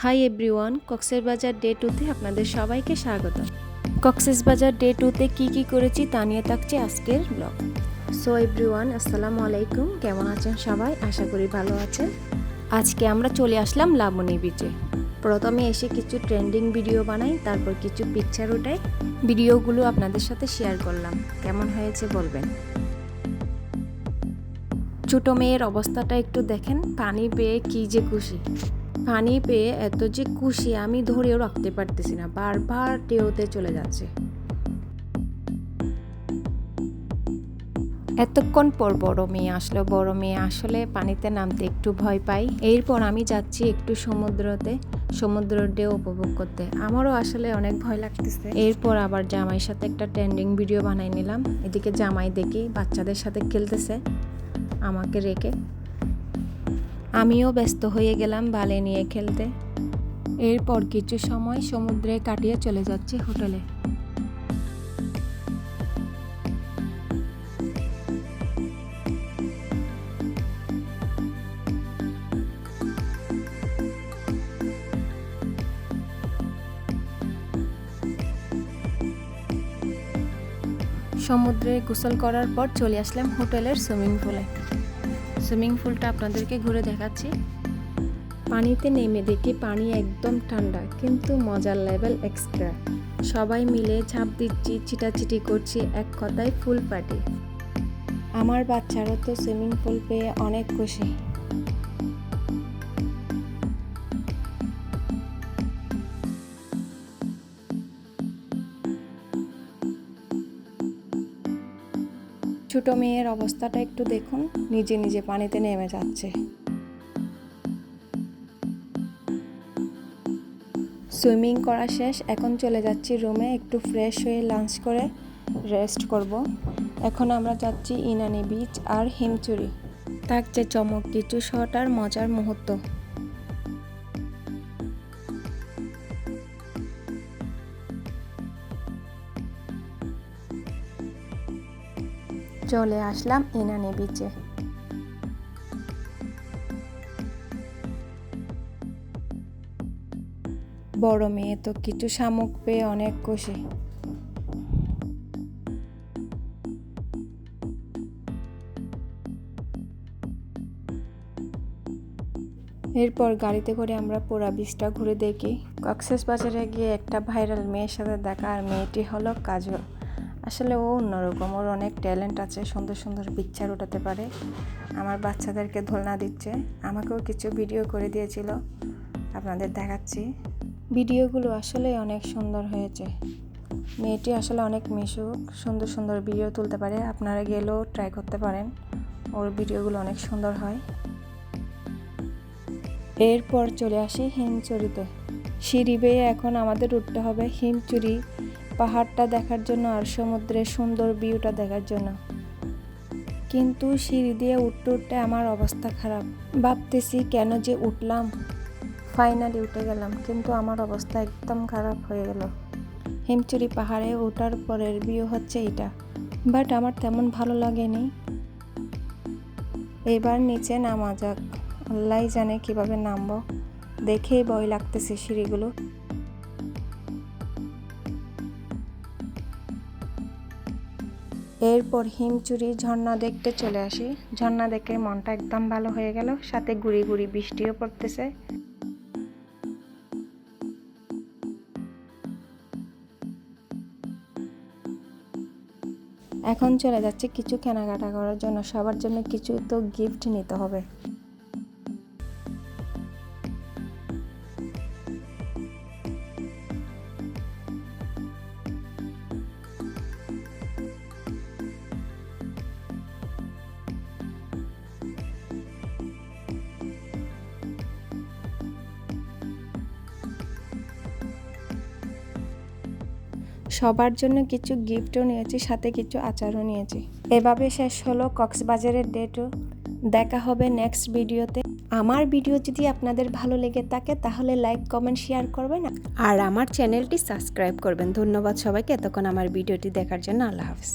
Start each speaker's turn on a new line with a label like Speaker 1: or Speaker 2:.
Speaker 1: Hi everyone, Cox's Bazar day 2তে আপনাদের সবাইকে স্বাগত। কক্সবাজার ডে 2তে কি করেছি তা নিয়ে থাকছে আজকের ব্লগ। সো এভরিওয়ান, আসসালামু আলাইকুম। কেমন আছেন সবাই? আশা করি ভালো আছেন। আজকে আমরা চলে আসলাম লাবণী বিচে। প্রথমে এসে কিছু ট্রেন্ডিং ভিডিও বানাই, তারপর কিছু পিকচার উঠাই। ভিডিওগুলো আপনাদের সাথে শেয়ার করলাম, কেমন হয়েছে বলবেন। ছোট মেয়ের অবস্থাটা একটু দেখেন, পানি পেয়ে কি যে খুশি। পানি পেয়ে এত যে খুশি আমি ধরেও রাখতে পারতেছি না, বারবার ঢেউতে চলে যাচ্ছে। এতক্ষণ পর বড় মেয়ে আসলো। বড় মেয়ে আসলে পানিতে নামতে একটু ভয় পাই। এরপর আমি যাচ্ছি একটু সমুদ্রের ঢেউ উপভোগ করতে। আমারও আসলে অনেক ভয় লাগতেছে। এরপর আবার জামাইয়ের সাথে একটা ট্রেন্ডিং ভিডিও বানাই নিলাম। এদিকে জামাই দেখি বাচ্চাদের সাথে খেলতেছে আমাকে রেখে। আমিও ব্যস্ত হয়ে গেলাম বালে নিয়ে খেলতে। এরপর কিছু সময় সমুদ্রে কাটিয়ে চলে যাচ্ছি হোটেলে। সমুদ্রে গোসল করার পর চলে আসলাম হোটেলের সুইমিং পুলে। সুইমিং পুলটা আপনাদেরকে ঘুরে দেখাচ্ছি। পানিতে নেমে দেখি পানি একদম ঠান্ডা, কিন্তু মজার লেভেল এক্সট্রা। সবাই মিলে ঝাঁপ দিচ্ছি, চিটাচিটি করছি, এক কথায় ফুল পার্টি। আমার বাচ্চারও তো সুইমিং পুল পেয়ে অনেক খুশি। ছোট মেয়ের অবস্থাটা একটু দেখুন, নিজে নিজে পানিতে নেমে যাচ্ছে। সুইমিং করা শেষ, এখন চলে যাচ্ছি রুমে, একটু ফ্রেশ হয়ে লাঞ্চ করে রেস্ট করব। এখন আমরা যাচ্ছি ইনানি বিচ আর হিমচুরি। থাকছে চমক কিছু শট আর মজার মুহূর্ত। চলে আসলাম ইনানি বিচে। বড় মেয়ে তো কিছু শামুক পেয়ে অনেক খুশি। এরপর গাড়িতে করে আমরা পুরা বিচটা ঘুরে দেখি। কক্সবাজারে গিয়ে একটা ভাইরাল মেয়ের সাথে দেখা, আর মেয়েটি হলো কাজল। আসলে ও অন্যরকম, ওর অনেক ট্যালেন্ট আছে, সুন্দর সুন্দর পিকচার উঠাতে পারে। আমার বাচ্চাদেরকে দোলনা দিচ্ছে, আমাকেও কিছু ভিডিও করে দিয়েছিল, আপনাদের দেখাচ্ছি। ভিডিওগুলো আসলে অনেক সুন্দর হয়েছে। মেয়েটি আসলে অনেক মিশুক, সুন্দর সুন্দর ভিডিও তুলতে পারে। আপনারা গেলেও ট্রাই করতে পারেন, ওর ভিডিওগুলো অনেক সুন্দর হয়। এরপর চলে আসি হিমচুরিতে। সিঁড়ি বেয়ে এখন আমাদের উঠতে হবে হিমচুরি পাহাড়টা দেখার জন্য আর সমুদ্রের সুন্দর ভিউটা দেখার জন্য। কিন্তু সিঁড়ি দিয়ে উঠতে উঠতে আমার অবস্থা খারাপ। ভাবতেছি কেন যে উঠলাম। ফাইনালি উঠে গেলাম, কিন্তু আমার অবস্থা একদম খারাপ হয়ে গেল। হিমচুরি পাহাড়ে ওঠার পরের ভিউ হচ্ছে এটা, বাট আমার তেমন ভালো লাগেনি। এবার নিচে নামা যাক। আল্লাহ জানে কিভাবে নামবো, দেখেই ভয় লাগতেছে সিঁড়িগুলো। এরপর হিমচুরি ঝর্ণা দেখতে চলে আসি। ঝর্ণা দেখে মনটা একদম ভালো হয়ে গেল, সাথে গুড়ি গুড়ি বৃষ্টিও পড়তেছে। এখন চলে যাচ্ছে কিছু কেনাকাটা করার জন্য, সবার জন্য কিছু তো গিফট নিতে হবে। সবার জন্য কিছু গিফটও নিয়েছি, সাথে কিছু আচারও নিয়েছি। এভাবে শেষ হলো কক্সবাজারের ডে 2। দেখা হবে নেক্সট ভিডিওতে। আমার ভিডিও যদি আপনাদের ভালো লেগে থাকে তাহলে লাইক, কমেন্ট, শেয়ার করবেন আর আমার চ্যানেলটি সাবস্ক্রাইব করবেন। ধন্যবাদ সবাইকে এতক্ষণ আমার ভিডিওটি দেখার জন্য। আল্লাহ হাফেজ।